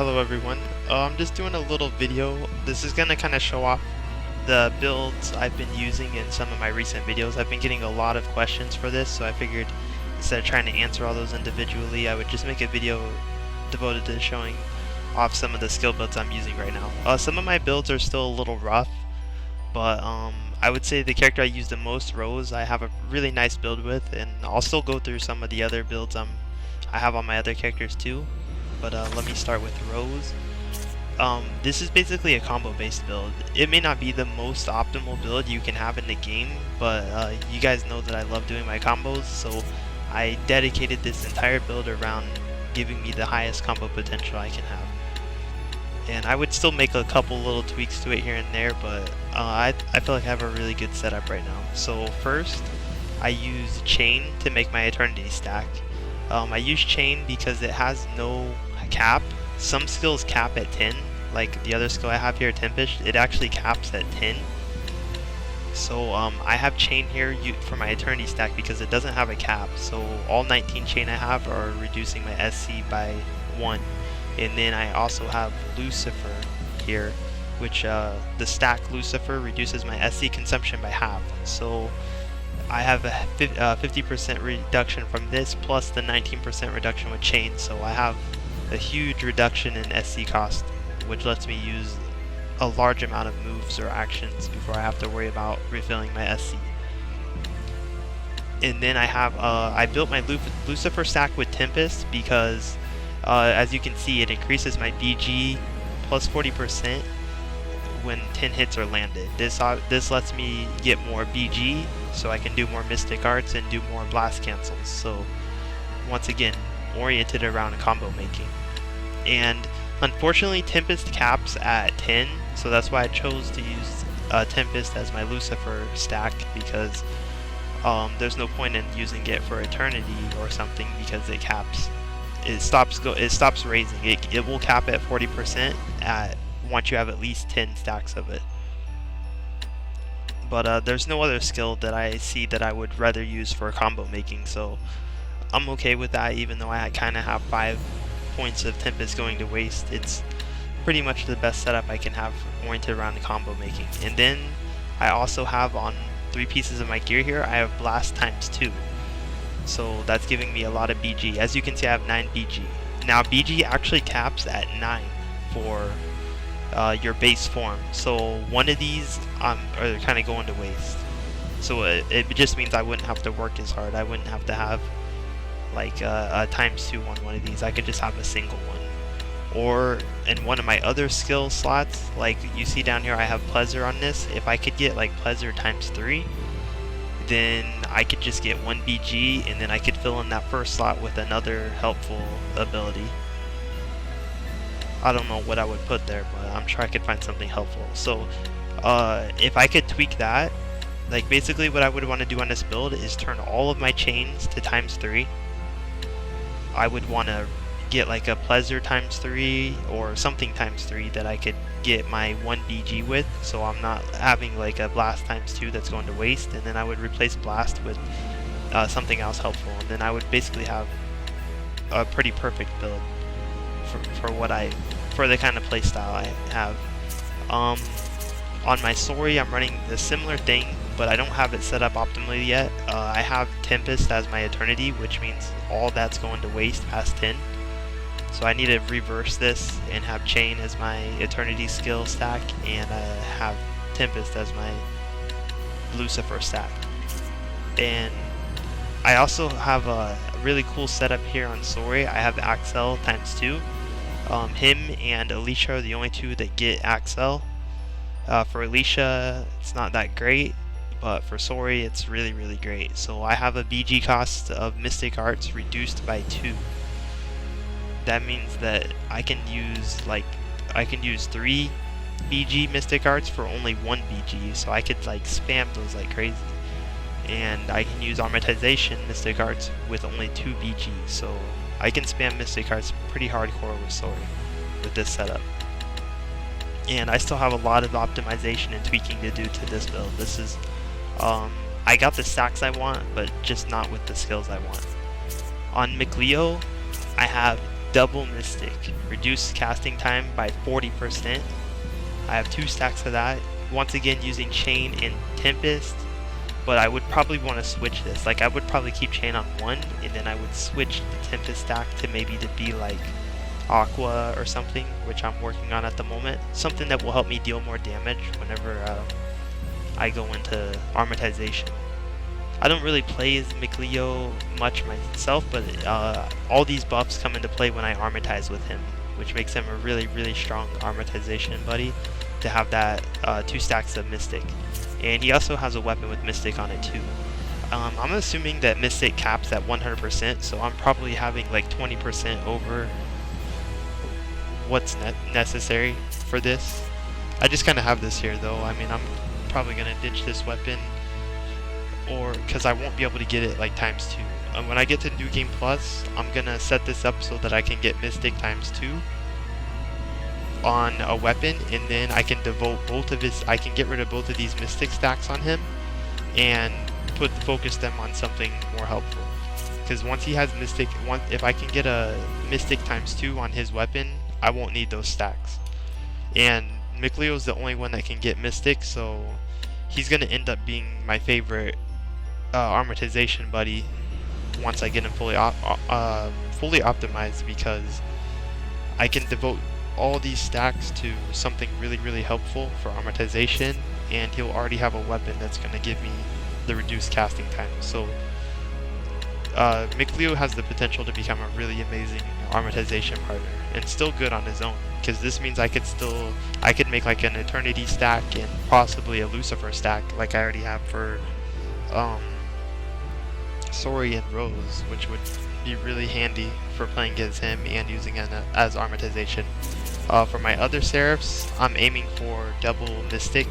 Hello everyone. I'm just doing a little video. This is gonna kind of show off the builds I've been using in some of my recent videos. I've been getting a lot of questions for this, so I figured instead of trying to answer all those individually, I would just make a video devoted to showing off some of the skill builds I'm using right now. Some of my builds are still a little rough, but I would say the character I use the most, Rose, I have a really nice build with, and I'll still go through some of the other builds I have on my other characters too. But let me start with Rose. This is basically a combo based build. It may not be the most optimal build you can have in the game, but you guys know that I love doing my combos, so I dedicated this entire build around giving me the highest combo potential I can have. And I would still make a couple little tweaks to it here and there, but I feel like I have a really good setup right now. So first, I use Chain to make my Eternity stack. I use Chain because it has no cap. Some skills cap at 10, like the other skill I have here, Tempest, it actually caps at 10. So I have Chain here for my Eternity stack because it doesn't have a cap. So all 19 Chain I have are reducing my SC by 1. And then I also have Lucifer here, which the stack Lucifer reduces my SC consumption by half. So I have a 50% reduction from this plus the 19% reduction with Chain, so I have a huge reduction in SC cost, which lets me use a large amount of moves or actions before I have to worry about refilling my SC. And then I have I built my Lucifer stack with Tempest because as you can see, it increases my BG plus 40% when 10 hits are landed. This lets me get more BG, so I can do more Mystic Arts and do more blast cancels. So once again, oriented around combo making. And unfortunately, Tempest caps at 10, so that's why I chose to use Tempest as my Lucifer stack, because there's no point in using it for Eternity or something because it caps. It stops raising. It will cap at 40% once you have at least 10 stacks of it. But there's no other skill that I see that I would rather use for combo making, so I'm okay with that, even though I kind of have 5 points of Tempest going to waste. It's pretty much the best setup I can have oriented around the combo making. And then I also have on 3 pieces of my gear here, I have Blast times 2. So that's giving me a lot of BG. As you can see, I have 9 BG. Now BG actually caps at 9 for your base form. So one of these are kind of going to waste. So it just means I wouldn't have to work as hard. I wouldn't have to have like a times 2 on one of these. I could just have a single one. Or in one of my other skill slots, like you see down here, I have Pleasure on this. If I could get like Pleasure times 3, then I could just get 1 BG, and then I could fill in that first slot with another helpful ability. I don't know what I would put there, but I'm sure I could find something helpful. So if I could tweak that, like basically what I would want to do on this build is turn all of my chains to times 3. I would want to get like a Pleasure times 3 or something times 3 that I could get my 1 BG with, so I'm not having like a Blast times 2 that's going to waste. And then I would replace Blast with something else helpful, and then I would basically have a pretty perfect build for the kind of playstyle I have. On my Sori, I'm running the similar thing, but I don't have it set up optimally yet. I have Tempest as my Eternity, which means all that's going to waste past 10. So I need to reverse this and have Chain as my Eternity skill stack, and have Tempest as my Lucifer stack. And I also have a really cool setup here on Sori. I have Axel times 2. Him and Alicia are the only 2 that get Axel. For Alicia, it's not that great, but for Sori, it's really, really great. So I have a BG cost of Mystic Arts reduced by 2. That means that I can use 3 BG Mystic Arts for only 1 BG, so I could like spam those like crazy. And I can use Armatization Mystic Arts with only 2 BG, so I can spam Mystic Arts pretty hardcore with Sori with this setup. And I still have a lot of optimization and tweaking to do to this build. This is I got the stacks I want, but just not with the skills I want. On McLeo, I have double Mystic, reduce casting time by 40%. I have 2 stacks of that, once again using Chain and Tempest, but I would probably want to switch this. Like, I would probably keep Chain on 1, and then I would switch the Tempest stack to maybe to be like Aqua or something, which I'm working on at the moment. Something that will help me deal more damage whenever I go into Armatization. I don't really play as McLeo much myself, but all these buffs come into play when I Armatize with him, which makes him a really, really strong Armatization buddy to have that 2 stacks of Mystic. And he also has a weapon with Mystic on it too. I'm assuming that Mystic caps at 100%, so I'm probably having like 20% over what's necessary for this. I just kind of have this here though. I mean, I'm probably going to ditch this weapon, or because I won't be able to get it like times 2. When I get to New Game Plus, I'm going to set this up so that I can get Mystic times 2 on a weapon, and then I can devote both of his, I can get rid of both of these Mystic stacks on him and focus them on something more helpful. Because once he has Mystic, if I can get a Mystic times 2 on his weapon, I won't need those stacks. And McLeo's the only one that can get Mystic, so he's going to end up being my favorite Armatization buddy once I get him fully optimized, because I can devote all these stacks to something really, really helpful for Armatization, and he'll already have a weapon that's going to give me the reduced casting time. So McLeo has the potential to become a really amazing Armatization partner, and still good on his own, because this means I could make like an Eternity stack and possibly a Lucifer stack like I already have for Sori and Rose, which would be really handy for playing against him and using it as Armatization. For my other Seraphs, I'm aiming for double Mystic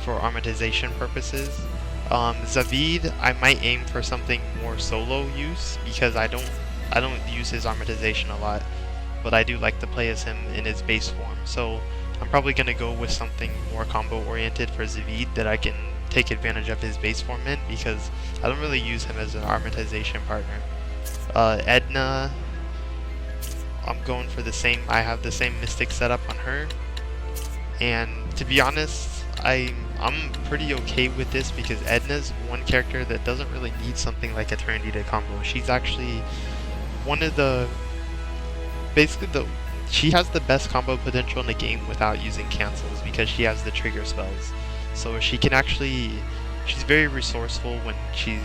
for Armatization purposes. Zavid, I might aim for something more solo use, because I don't use his Armatization a lot, but I do like to play as him in his base form. So I'm probably going to go with something more combo oriented for Zavid that I can take advantage of his base form in, because I don't really use him as an Armatization partner. Edna, I'm going for the same, I have the same Mystic setup on her, and to be honest, I'm pretty okay with this, because Edna's one character that doesn't really need something like Eternity to combo. She's actually one of the, she has the best combo potential in the game without using cancels, because she has the trigger spells. So she can actually, she's very resourceful when she's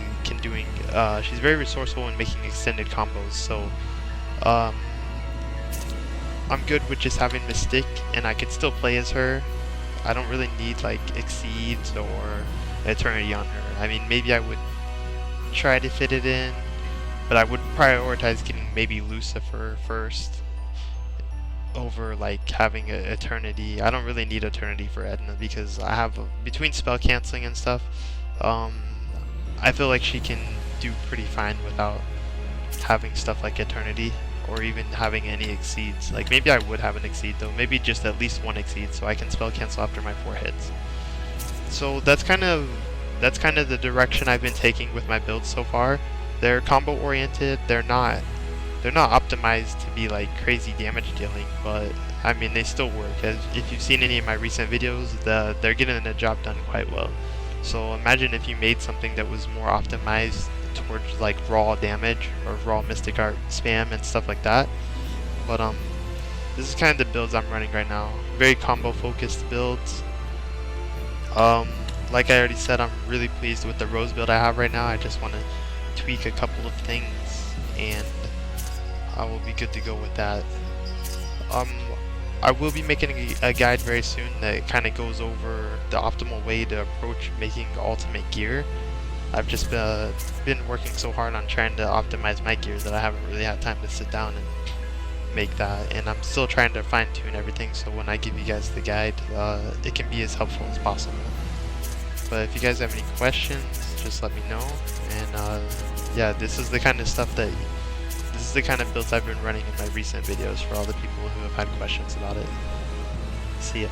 very resourceful in making extended combos. So I'm good with just having Mystic, and I can still play as her. I don't really need like Exceeds or Eternity on her. I mean, maybe I would try to fit it in, but I would prioritize getting maybe Lucifer first over like having a Eternity. I don't really need Eternity for Edna, because I have between spell canceling and stuff, I feel like she can do pretty fine without having stuff like Eternity, or even having any Exceeds. Like, maybe I would have an Exceed though, maybe just at least one Exceed, so I can spell cancel after my 4 hits. So that's kind of the direction I've been taking with my builds so far. They're combo oriented, they're not optimized to be like crazy damage dealing, but I mean, they still work. As if you've seen any of my recent videos, they're getting the job done quite well. So imagine if you made something that was more optimized towards like raw damage or raw Mystic Art spam and stuff like that. But this is kind of the builds I'm running right now. Very combo focused builds. Like I already said, I'm really pleased with the Rose build I have right now. I just want to tweak a couple of things, and I will be good to go with that. I will be making a guide very soon that kind of goes over the optimal way to approach making ultimate gear. I've just been working so hard on trying to optimize my gear that I haven't really had time to sit down and make that, and I'm still trying to fine tune everything, so when I give you guys the guide, it can be as helpful as possible. But if you guys have any questions, just let me know. And yeah, this is the kind of stuff that, this is the kind of builds I've been running in my recent videos for all the people who have had questions about it. See ya.